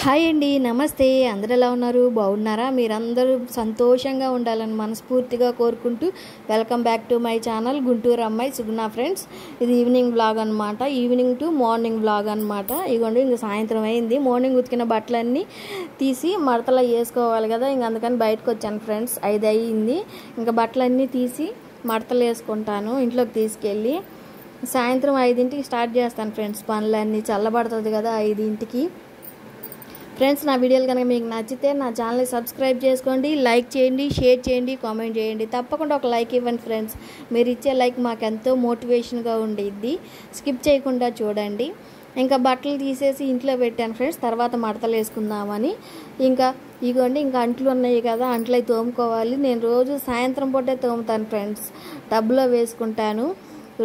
Hi అండి, నమస్తే. అందరూ ఎలా ఉన్నారు? బాగున్నారా? మీరందరూ సంతోషంగా ఉండాలని మనస్ఫూర్తిగా కోరుకుంటూ welcome back to my channel Guntur అమ్మాయి సుగుణ ఫ్రెండ్స్. ఇది ఈవినింగ్ బ్లాగ్ అనమాట. ఈవినింగ్ టు మార్నింగ్ బ్లాగ్ అనమాట. ఇగోండి, ఇంక సాయంత్రం అయింది. మార్నింగ్ ఉతికిన బట్టలన్నీ తీసి మడతలో వేసుకోవాలి కదా, ఇంక అందుకని బయటకు వచ్చాను ఫ్రెండ్స్. 5 అయ్యింది. ఇంకా బట్టలన్నీ తీసి మడతలు వేసుకుంటాను ఇంట్లోకి తీసుకెళ్ళి. సాయంత్రం 5ంటికి స్టార్ట్ చేస్తాను ఫ్రెండ్స్ పనులన్నీ. చల్లబడుతుంది కదా 5ంటికి. ఫ్రెండ్స్, నా వీడియోలు కనుక మీకు నచ్చితే నా ఛానల్ని సబ్స్క్రైబ్ చేసుకోండి, లైక్ చేయండి, షేర్ చేయండి, కామెంట్ చేయండి. తప్పకుండా ఒక లైక్ ఇవ్వండి ఫ్రెండ్స్. మీరు ఇచ్చే లైక్ మాకు ఎంతో మోటివేషన్గా ఉండేది. స్కిప్ చేయకుండా చూడండి. ఇంకా బట్టలు తీసేసి ఇంట్లో పెట్టాను ఫ్రెండ్స్, తర్వాత మడతలు వేసుకుందామని. ఇంకా ఇగోండి, ఇంకా అంట్లు ఉన్నాయి కదా, అంట్లు అవి తోముకోవాలి. నేను రోజు సాయంత్రం పూటే తోముతాను ఫ్రెండ్స్. టబ్లో వేసుకుంటాను.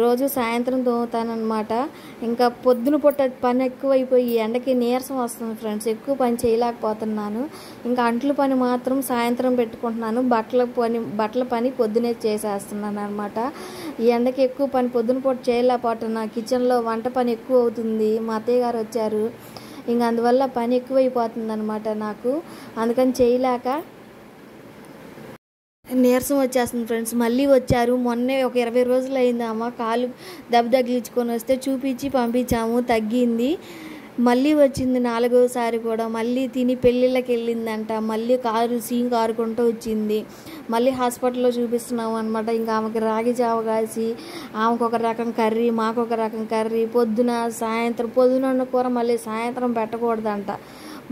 రోజు సాయంత్రం తోముతానమాట. ఇంకా పొద్దున పూట పని ఎక్కువైపోయి ఎండకి నీరసం వస్తుంది ఫ్రెండ్స్. ఎక్కువ పని చేయలేకపోతున్నాను. ఇంకా అంట్ల పని మాత్రం సాయంత్రం పెట్టుకుంటున్నాను. బట్టల పని పొద్దునే చేసేస్తున్నాను అనమాట. ఈ ఎండకి ఎక్కువ పని పొద్దున పూట చేయలేకపోతున్నా. కిచెన్లో వంట పని ఎక్కువ అవుతుంది. మా అత్తయ్య గారు వచ్చారు. ఇంకా అందువల్ల పని ఎక్కువైపోతుంది అనమాట నాకు. అందుకని చేయలేక నీరసం వచ్చేస్తుంది ఫ్రెండ్స్. మళ్ళీ వచ్చారు. మొన్నే ఒక 20 రోజులు అయిందమ్మ. కాలు దెబ్బ తగిలించుకొని వస్తే చూపించి పంపించాము, తగ్గింది. మళ్ళీ వచ్చింది 4వసారి కూడా. మళ్ళీ తిని పెళ్ళిళ్ళకి వెళ్ళిందంట. మళ్ళీ సీన్ కారుకుంటూ వచ్చింది. మళ్ళీ హాస్పిటల్లో చూపిస్తున్నాము అనమాట. ఇంకా ఆమెకి రాగి జావ కాసి, ఆమెకు ఒక రకం కర్రీ, మాకు ఒక రకం కర్రీ. పొద్దున ఉన్న కూర మళ్ళీ సాయంత్రం పెట్టకూడదంట.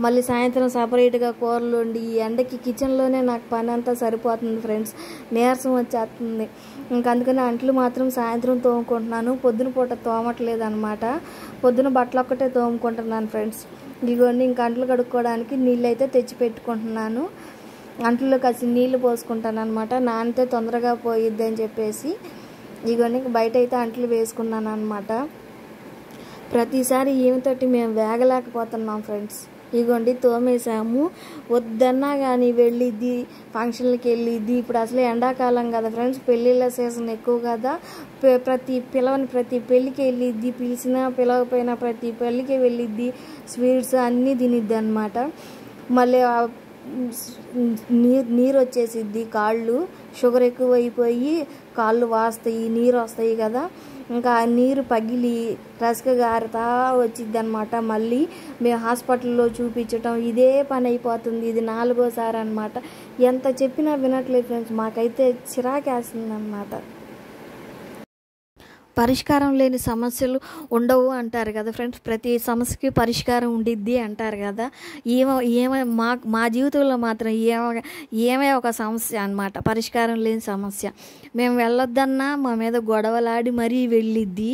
మళ్ళీ సాయంత్రం సపరేట్గా కూరలు వండి, ఈ ఎండకి కిచెన్లోనే నాకు పని అంతా సరిపోతుంది ఫ్రెండ్స్. నీరసం వచ్చేస్తుంది. ఇంకా అందుకని అంట్లు మాత్రం సాయంత్రం తోముకుంటున్నాను. పొద్దున పూట తోమట్లేదు అనమాట. పొద్దున బట్టలు ఒక్కటే తోముకుంటున్నాను ఫ్రెండ్స్. ఇదిగోండి, ఇంకా అంట్లు కడుక్కోవడానికి నీళ్ళు అయితే తెచ్చి పెట్టుకుంటున్నాను. అంట్లలో కాసి నీళ్ళు పోసుకుంటాను అనమాట. నానితే తొందరగా పోయిద్ది అని చెప్పేసి. ఇదిగోండి, బయట అయితే అంట్లు వేసుకున్నాను అనమాట. ప్రతిసారి ఏమితోటి మేము వేగలేకపోతున్నాం ఫ్రెండ్స్. ఇగోండి, తోమేసాము. వద్దన్నా కానీ వెళ్ళిద్ది, ఫంక్షన్లకి వెళ్ళిద్ది. ఇప్పుడు అసలు ఎండాకాలం కదా ఫ్రెండ్స్, పెళ్ళిళ్ళ సీజన్ ఎక్కువ కదా. ప్రతి పెళ్ళికి వెళ్ళిద్ది, పిలిచినా పిలవకపోయినా ప్రతి పెళ్ళికి వెళ్ళిద్ది. స్వీట్స్ అన్నీ తినిద్ది అనమాట. మళ్ళీ నీరు వచ్చేసిద్ది కాళ్ళు. షుగర్ ఎక్కువైపోయి కాళ్ళు వాస్తాయి, నీరు వస్తాయి కదా. ఇంకా ఆ నీరు పగిలి రసక గారుతా వచ్చిద్ది అనమాట. మళ్ళీ మేము హాస్పిటల్లో చూపించటం ఇదే పని అయిపోతుంది. ఇది 4వసారి అనమాట. ఎంత చెప్పినా వినట్లేదు ఫ్రెండ్స్. మాకైతే చిరాకేస్తుంది అనమాట. పరిష్కారం లేని సమస్యలు ఉండవు అంటారు కదా ఫ్రెండ్స్. ప్రతి సమస్యకి పరిష్కారం ఉండిద్ది అంటారు కదా. మా జీవితంలో మాత్రం ఏమే ఒక సమస్య అనమాట, పరిష్కారం లేని సమస్య. మేము వెళ్ళొద్దన్నా మా మీద గొడవలాడి మరీ వెళ్ళిద్ది.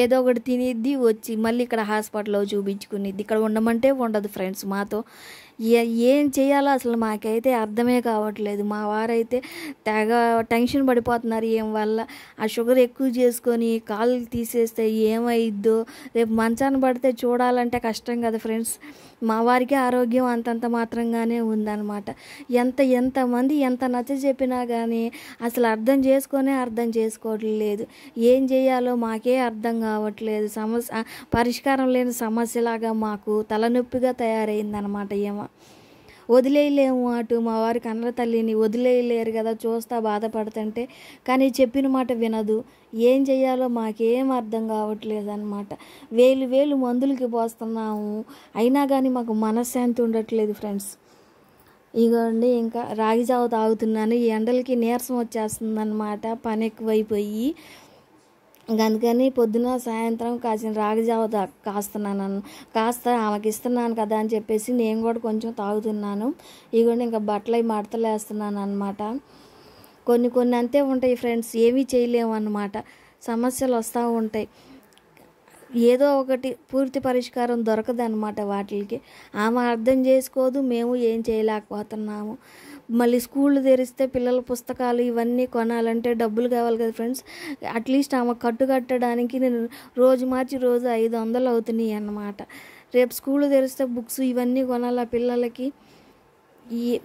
ఏదో ఒకటి తినిద్ది, వచ్చి మళ్ళీ ఇక్కడ హాస్పిటల్లో చూపించుకునిద్ది. ఇక్కడ ఉండమంటే ఉండదు ఫ్రెండ్స్ మాతో. ఏం చేయాలో అసలు మాకైతే అర్థమే కావట్లేదు. మా వారైతే తెగ టెన్షన్ పడిపోతున్నారు. ఏం వల్ల ఆ షుగర్ ఎక్కువ చేసుకొని కాళ్ళు తీసేస్తే ఏమైద్దో, రేపు మంచాన పడితే చూడాలంటే కష్టం కదా ఫ్రెండ్స్. మా వారికి ఆరోగ్యం అంతంత మాత్రంగానే ఉందన్నమాట. ఎంతమంది ఎంత నచ్చ చెప్పినా కానీ అసలు అర్థం చేసుకోవట్లేదు. ఏం చేయాలో మాకే అర్థం కావట్లేదు. పరిష్కారం లేని సమస్యలాగా మాకు తలనొప్పిగా తయారైందనమాట. వదిలేయలేము. అటు మా వారి కన్నడ తల్లిని వదిలేయలేరు కదా, చూస్తా బాధపడుతుంటే. కానీ చెప్పిన మాట వినదు. ఏం చేయాలో మాకేం అర్థం కావట్లేదు అనమాట. వేలు మందులకి పోస్తున్నాము, అయినా కానీ మాకు మనశ్శాంతి ఉండట్లేదు ఫ్రెండ్స్. ఇగోండి, ఇంకా రాగి జావ తాగుతున్నాను. ఈ ఎండలకి నీరసం వచ్చేస్తుందన్నమాట, పని ఎక్కువైపోయి. అందుకని పొద్దున సాయంత్రం కాసిన రాగి జావ కాస్త ఆమెకి ఇస్తున్నాను కదా అని చెప్పేసి నేను కూడా కొంచెం తాగుతున్నాను. ఇగోండి, ఇంకా బట్టలు మడతలు వేస్తున్నాను అనమాట. కొన్ని అంతే ఉంటాయి ఫ్రెండ్స్, ఏమీ చేయలేము అన్నమాట. సమస్యలు వస్తూ ఉంటాయి. ఏదో ఒకటి పూర్తి పరిష్కారం దొరకదన్నమాట వాటికి. ఆమె అర్థం చేసుకోదు, మేము ఏం చేయలేకపోతున్నాము. మళ్ళీ స్కూళ్ళు తెరిస్తే పిల్లల పుస్తకాలు ఇవన్నీ కొనాలంటే డబ్బులు కావాలి కదా ఫ్రెండ్స్. అట్లీస్ట్ ఆమె కట్టడానికి నేను రోజు మార్చి రోజు 500 అవుతున్నాయి అన్నమాట. రేపు స్కూళ్ళు తెరిస్తే బుక్స్ ఇవన్నీ కొనాలా పిల్లలకి.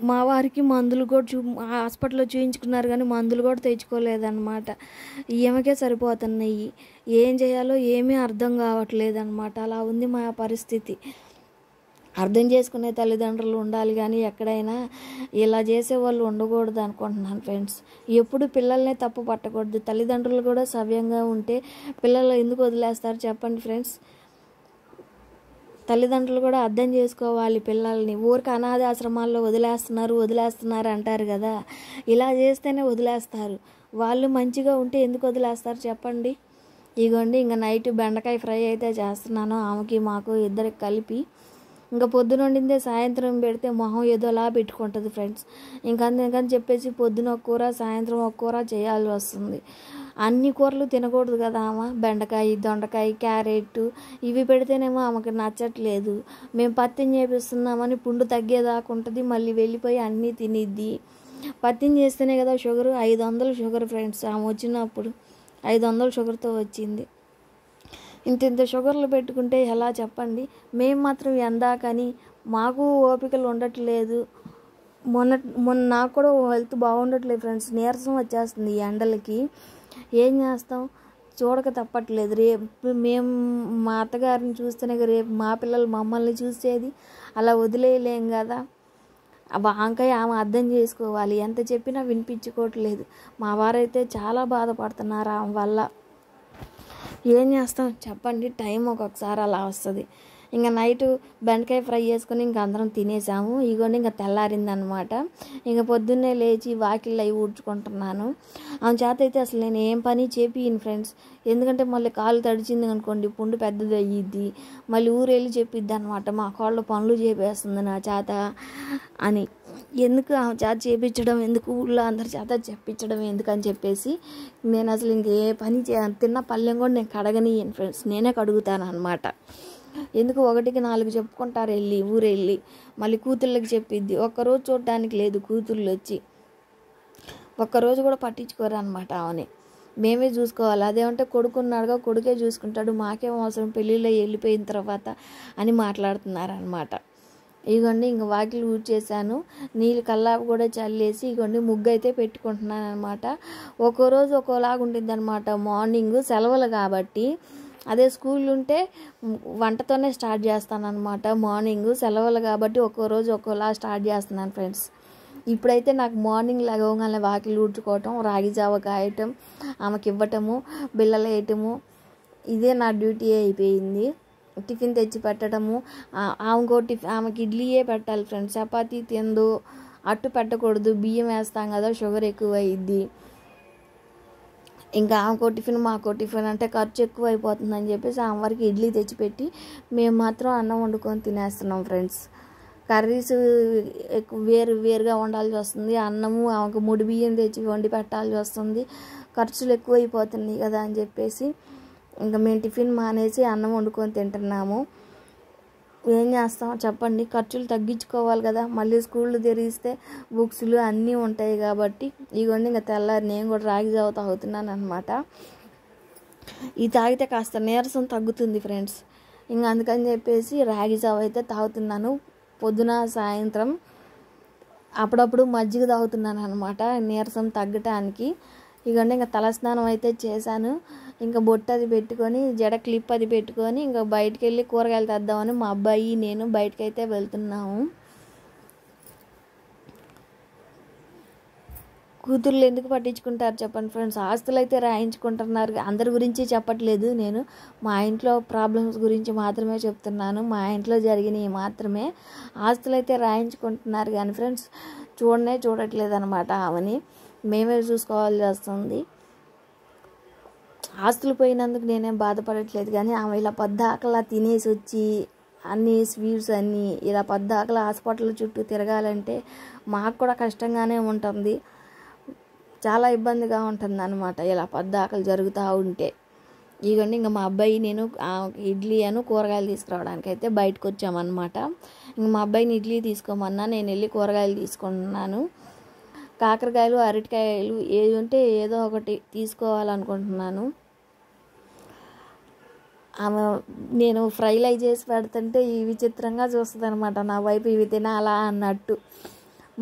మా వారికి మందులు కూడా హాస్పిటల్లో చూయించుకున్నారు కానీ మందులు కూడా తెచ్చుకోలేదన్నమాట. ఈమెకే సరిపోతున్నాయి. ఏం చేయాలో ఏమీ అర్థం కావట్లేదు అనమాట. అలా ఉంది మా పరిస్థితి. అర్థం చేసుకునే తల్లిదండ్రులు ఉండాలి, కానీ ఎక్కడైనా ఇలా చేసేవాళ్ళు ఉండకూడదు అనుకుంటున్నాను ఫ్రెండ్స్. ఎప్పుడు పిల్లల్నే తప్పు పట్టకూడదు. తల్లిదండ్రులు కూడా సవ్యంగా ఉంటే పిల్లలు ఎందుకు వదిలేస్తారు చెప్పండి ఫ్రెండ్స్. తల్లిదండ్రులు కూడా అర్థం చేసుకోవాలి పిల్లల్ని. ఊరికి అనాథాశ్రమాల్లో వదిలేస్తున్నారు అంటారు కదా, ఇలా చేస్తేనే వదిలేస్తారు. వాళ్ళు మంచిగా ఉంటే ఎందుకు వదిలేస్తారు చెప్పండి. ఇగోండి ఇంకా నైట్ బెండకాయ ఫ్రై అయితే చేస్తున్నాను, ఆమెకి మాకు ఇద్దరికి కలిపి. ఇంకా పొద్దున వండిందే సాయంత్రం పెడితే మొహం ఏదోలా పెట్టుకుంటుంది ఫ్రెండ్స్. అందుకని చెప్పేసి పొద్దున ఒక కూర, సాయంత్రం ఒక కూర చేయాల్సి వస్తుంది. అన్ని కూరలు తినకూడదు కదా ఆమె. బెండకాయ, దొండకాయ, క్యారెట్ ఇవి పెడితేనేమో ఆమెకు నచ్చట్లేదు. మేము పత్యం చేపిస్తున్నామని పుండు తగ్గేదాకా ఉంటుంది, మళ్ళీ వెళ్ళిపోయి అన్నీ తినిద్ది. పత్యం చేస్తేనే కదా షుగరు, 500 షుగర్ ఫ్రెండ్స్. ఆమె వచ్చినప్పుడు 500 షుగర్తో వచ్చింది. ఇంత షుగర్లు పెట్టుకుంటే ఎలా చెప్పండి. మేము మాత్రం ఎందాకని మాకు ఓపికలు ఉండట్లేదు. మొన్న నాకు కూడా హెల్త్ బాగుండట్లేదు ఫ్రెండ్స్. నీరసం వచ్చేస్తుంది ఈ ఎండలకి. ఏం చేస్తాం, చూడక తప్పట్లేదు. రేపు మేము మా అత్తగారిని చూస్తేనే రేపు మా పిల్లలు మమ్మల్ని చూసేది. అలా వదిలేయలేం కదా. వంకాయ ఆమె అర్థం చేసుకోవాలి. ఎంత చెప్పినా వినిపించుకోవట్లేదు. మా వారైతే చాలా బాధపడుతున్నారు ఆమె వల్ల. ఏం చేస్తాం చెప్పండి, టైం ఒక్కొక్కసారి అలా వస్తుంది. ఇంకా నైట్ బెండకాయ ఫ్రై చేసుకుని ఇంక అందరం తినేసాము. ఇగోండి ఇంకా తెల్లారిందనమాట. ఇంకా పొద్దున్నే లేచి వాకిళ్ళు అవి ఊడ్చుకుంటున్నాను. ఆమె చేత అయితే అసలు నేను ఏం పని చేపియను ఫ్రెండ్స్. ఎందుకంటే మళ్ళీ కాలు తడిచింది అనుకోండి, పుండు పెద్దది అయ్యిద్ది. మళ్ళీ ఊరు వెళ్ళి చెప్పిద్ది అనమాట, మా కాళ్ళు పనులు చేపేస్తుంది నా చేత అని. ఎందుకు ఆమె చేత చేపించడం ఎందుకు, ఊళ్ళో అందరి చేత చెప్పించడం ఎందుకు అని చెప్పేసి నేను అసలు ఇంకే పని తిన్న పళ్ళెం కూడా నేను కడగనియను ఫ్రెండ్స్. నేనే కడుగుతాను అనమాట. ఎందుకు 1కి 4 చెప్పుకుంటారు ఊరెళ్ళి. మళ్ళీ కూతుళ్ళకి చెప్పిద్ది. ఒక్కరోజు చూడటానికి లేదు కూతుళ్ళు వచ్చి, ఒక్కరోజు కూడా పట్టించుకోరు అనమాట ఆమెని. మేమే చూసుకోవాలి. అదేమంటే కొడుకున్నాడుగా, కొడుకే చూసుకుంటాడు, మాకేం అవసరం పెళ్ళిళ్ళు వెళ్ళిపోయిన తర్వాత అని మాట్లాడుతున్నారనమాట. ఇగోండి ఇంక వాకిలు ఊడ్చేసాను, నీళ్ళు కల్లాపు కూడా చల్లేసి ఇగోండి ముగ్గు అయితే పెట్టుకుంటున్నాను అనమాట. ఒక్కో రోజు ఒక్కోలాగా ఉంటుంది అనమాట. మార్నింగ్ సెలవులు కాబట్టి, అదే స్కూల్ ఉంటే వంటతోనే స్టార్ట్ చేస్తాను అనమాట. మార్నింగ్ సెలవులు కాబట్టి ఒక్కో రోజు ఒక్కోలా స్టార్ట్ చేస్తున్నాను ఫ్రెండ్స్. ఇప్పుడైతే నాకు మార్నింగ్ లెగవగానే వాకిలు ఊడ్చుకోవటం, రాగి జావ కాయటం, ఆమెకి ఇవ్వటము, బిళ్ళలు వేయటము, ఇదే నా డ్యూటీ అయిపోయింది. టిఫిన్ తెచ్చి పెట్టడము. ఆమెకి ఇడ్లీయే పెట్టాలి ఫ్రెండ్స్. చపాతీ తిందు, అట్టు పెట్టకూడదు, బియ్యం వేస్తాం కదా షుగర్ ఎక్కువ అయ్యిద్ది. ఇంకా ఆమెకో టిఫిన్ మాకో టిఫిన్ అంటే ఖర్చు ఎక్కువ అయిపోతుందని చెప్పేసి ఆమె వరకు ఇడ్లీ తెచ్చిపెట్టి మేము మాత్రం అన్నం వండుకొని తినేస్తున్నాం ఫ్రెండ్స్. కర్రీస్ ఎక్కువ వేరుగా వండాల్సి వస్తుంది. అన్నము ఆమెకు 3 బియ్యం తెచ్చి వండి పెట్టాల్సి వస్తుంది. ఖర్చులు ఎక్కువ అయిపోతున్నాయి కదా అని చెప్పేసి ఇంకా మేము టిఫిన్ మానేసి అన్నం వండుకొని తింటున్నాము. ఏం చేస్తాం చెప్పండి, ఖర్చులు తగ్గించుకోవాలి కదా. మళ్ళీ స్కూళ్ళు తెరిస్తే బుక్స్లు అన్నీ ఉంటాయి కాబట్టి. ఇవన్నీ ఇంకా తెల్లారి నేను కూడా రాగి జావ తాగుతున్నాను అనమాట. ఇది తాగితే కాస్త నీరసం తగ్గుతుంది ఫ్రెండ్స్. ఇంకా అందుకని చెప్పేసి రాగి జావ అయితే తాగుతున్నాను పొద్దున సాయంత్రం. అప్పుడప్పుడు మజ్జిగ తాగుతున్నాను అనమాట నీరసం తగ్గటానికి. ఇవన్నీ ఇంకా తలస్నానం అయితే చేశాను. ఇంకా బొట్టు అది పెట్టుకొని, జడ క్లిప్ అది పెట్టుకొని ఇంకా బయటికి వెళ్ళి కూరగాయలు తెద్దామని మా అబ్బాయి నేను బయటకైతే వెళ్తున్నాము. కూతుర్లు ఎందుకు పట్టించుకుంటారు చెప్పండి ఫ్రెండ్స్. ఆస్తులు అయితే రాయించుకుంటున్నారు, అందరి గురించి చెప్పట్లేదు నేను. మా ఇంట్లో ప్రాబ్లమ్స్ గురించి మాత్రమే చెప్తున్నాను, మా ఇంట్లో జరిగినవి మాత్రమే. ఆస్తులు అయితే రాయించుకుంటున్నారు కానీ ఫ్రెండ్స్ చూడట్లేదు అనమాట ఆమెని. మేమే చూసుకోవాల్సి వస్తుంది. ఆస్తులు పోయినందుకు నేనేం బాధపడట్లేదు, కానీ ఆమె ఇలా పద్దాకలా తినేసి వచ్చి అన్ని స్వీట్స్ అన్నీ ఇలా పద్దాకలా హాస్పిటల్ చుట్టూ తిరగాలంటే మాకు కూడా కష్టంగానే ఉంటుంది, చాలా ఇబ్బందిగా ఉంటుంది అనమాట ఇలా పద్దాకలు జరుగుతూ ఉంటే. ఇవన్నీ ఇంకా మా అబ్బాయి నేను ఇడ్లీ కూరగాయలు తీసుకురావడానికి అయితే బయటకు వచ్చామన్నమాట. ఇంక మా అబ్బాయిని ఇడ్లీ తీసుకోమన్నా, నేను వెళ్ళి కూరగాయలు తీసుకుంటున్నాను. కాకరకాయలు, అరటికాయలు ఏది ఉంటే ఏదో ఒకటి తీసుకోవాలనుకుంటున్నాను. ఆమె నేను ఫ్రైలు అవి చేసి పెడుతుంటే ఈ విచిత్రంగా చూస్తుంది అనమాట నా వైపు, ఇవి తినాలా అన్నట్టు.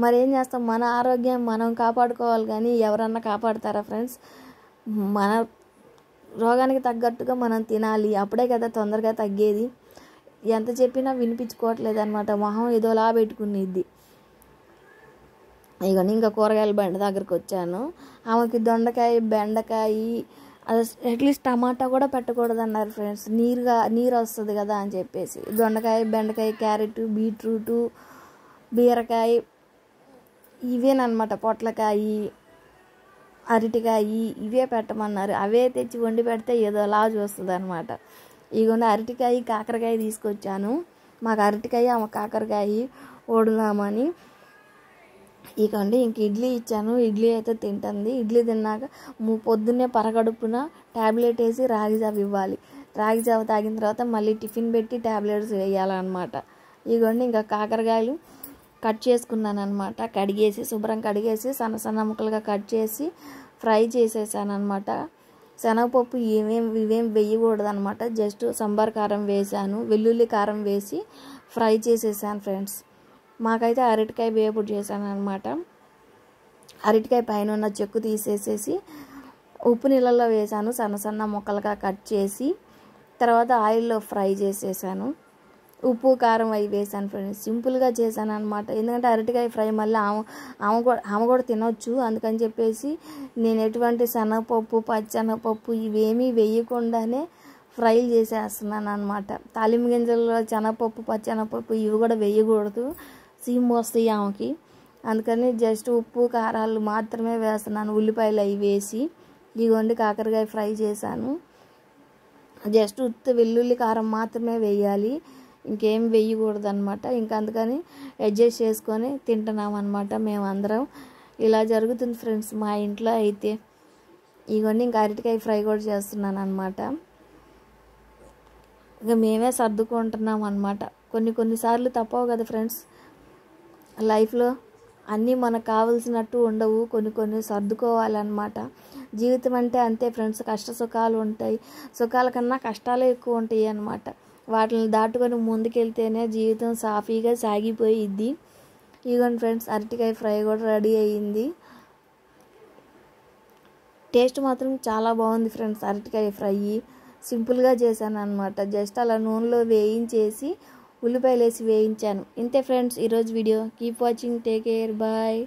మరేం చేస్తాం, మన ఆరోగ్యం మనం కాపాడుకోవాలి కానీ ఎవరన్నా కాపాడుతారా ఫ్రెండ్స్. మన రోగానికి తగ్గట్టుగా మనం తినాలి, అప్పుడే కదా తొందరగా తగ్గేది. ఎంత చెప్పినా వినిపించుకోవట్లేదు అనమాట. మొహం ఏదోలా పెట్టుకునిద్ది. ఇక ఇంకా కూరగాయల బండి దగ్గరికి వచ్చాను. ఆమెకి దొండకాయ, బెండకాయ, అట్లీస్ట్ టమాటా కూడా పెట్టకూడదు అన్నారు ఫ్రెండ్స్. నీరు వస్తుంది కదా అని చెప్పేసి దొండకాయ, బెండకాయ, క్యారెట్, బీట్రూటు, బీరకాయ ఇవేనమాట. పొట్లకాయ, అరటికాయ ఇవే పెట్టమన్నారు. అవే తెచ్చి వండి పెడితే ఏదోలా చూస్తుంది అనమాట. ఇగోండి అరటికాయ, కాకరకాయ తీసుకొచ్చాను. మాకు అరటికాయ, ఆమె కాకరకాయ వండుదామని. ఇకండి ఇంక ఇడ్లీ ఇచ్చాను. ఇడ్లీ అయితే తింటుంది. ఇడ్లీ తిన్నాక పొద్దున్నే పరగడుపున ట్యాబ్లెట్ వేసి రాగి జావ ఇవ్వాలి. రాగి జావ తాగిన తర్వాత మళ్ళీ టిఫిన్ పెట్టి ట్యాబ్లెట్స్ వేయాలన్నమాట. ఇగోండి ఇంకా కాకరకాయలు కట్ చేసుకున్నాను అనమాట. శుభ్రం కడిగేసి సన్న సన్న ముక్కలుగా కట్ చేసి ఫ్రై చేసేసాను అనమాట. శనగపప్పు ఇవేం వేయకూడదు అనమాట. జస్ట్ సాంబార్ కారం వేసాను, వెల్లుల్లి కారం వేసి ఫ్రై చేసేసాను ఫ్రెండ్స్. మాకైతే అరటికాయ వేపుడు చేశాను అనమాట. అరటికాయ పైన ఉన్న చెక్కు తీసేసేసి ఉప్పు నీళ్ళల్లో వేసాను, సన్న సన్న ముక్కలుగా కట్ చేసి. తర్వాత ఆయిల్లో ఫ్రై చేసేసాను. ఉప్పు కారం అవి వేసాను ఫ్రెండ్స్. సింపుల్గా చేశాను అనమాట. ఎందుకంటే అరటికాయ ఫ్రై మళ్ళీ ఆమె కూడా తినొచ్చు. అందుకని చెప్పేసి నేను ఎటువంటి శనగపప్పు, పచ్చెనగపప్పు ఇవేమీ వేయకుండానే ఫ్రైలు చేసేస్తున్నాను అనమాట. తాలింపు గింజల్లో శనగపప్పు, పచ్చెనగపప్పు ఇవి కూడా వేయకూడదు, సీమ్ వస్తాయి ఆమెకి. అందుకని జస్ట్ ఉప్పు కారాలు మాత్రమే వేస్తున్నాను, ఉల్లిపాయలు అవి వేసి. ఇదిగోండి కాకరకాయ ఫ్రై చేశాను. జస్ట్ ఉత్త వెల్లుల్లి కారం మాత్రమే వేయాలి, ఇంకేం వేయకూడదు అనమాట. ఇంకా అందుకని అడ్జస్ట్ చేసుకొని తింటున్నాం అనమాట మేమందరం. ఇలా జరుగుతుంది ఫ్రెండ్స్ మా ఇంట్లో అయితే. ఇవన్నీ ఇంకా అరటికాయ ఫ్రై కూడా చేస్తున్నాను అనమాట. ఇంకా మేమే సర్దుకుంటున్నాం అనమాట. కొన్నిసార్లు తప్పవు కదా ఫ్రెండ్స్, లైఫ్లో అన్నీ మనకు కావాల్సినట్టు ఉండవు, కొన్ని సర్దుకోవాలన్నమాట. జీవితం అంటే అంతే ఫ్రెండ్స్, కష్ట సుఖాలు ఉంటాయి. సుఖాల కన్నా కష్టాలే ఎక్కువ ఉంటాయి అన్నమాట. వాటిని దాటుకొని ముందుకెళ్తేనే జీవితం సాఫీగా సాగిపోయిద్ది. ఇదిగోండి ఫ్రెండ్స్ అరటికాయ ఫ్రై కూడా రెడీ అయ్యింది. టేస్ట్ మాత్రం చాలా బాగుంది ఫ్రెండ్స్. అరటికాయ ఫ్రై సింపుల్గా చేశాను అనమాట. జస్ట్ అలా నూనెలో వేయించేసి ఉల్లిపాయలు వేసి వేయించాను. ఇంతే ఫ్రెండ్స్ ఈరోజు video. Keep watching, take care, bye.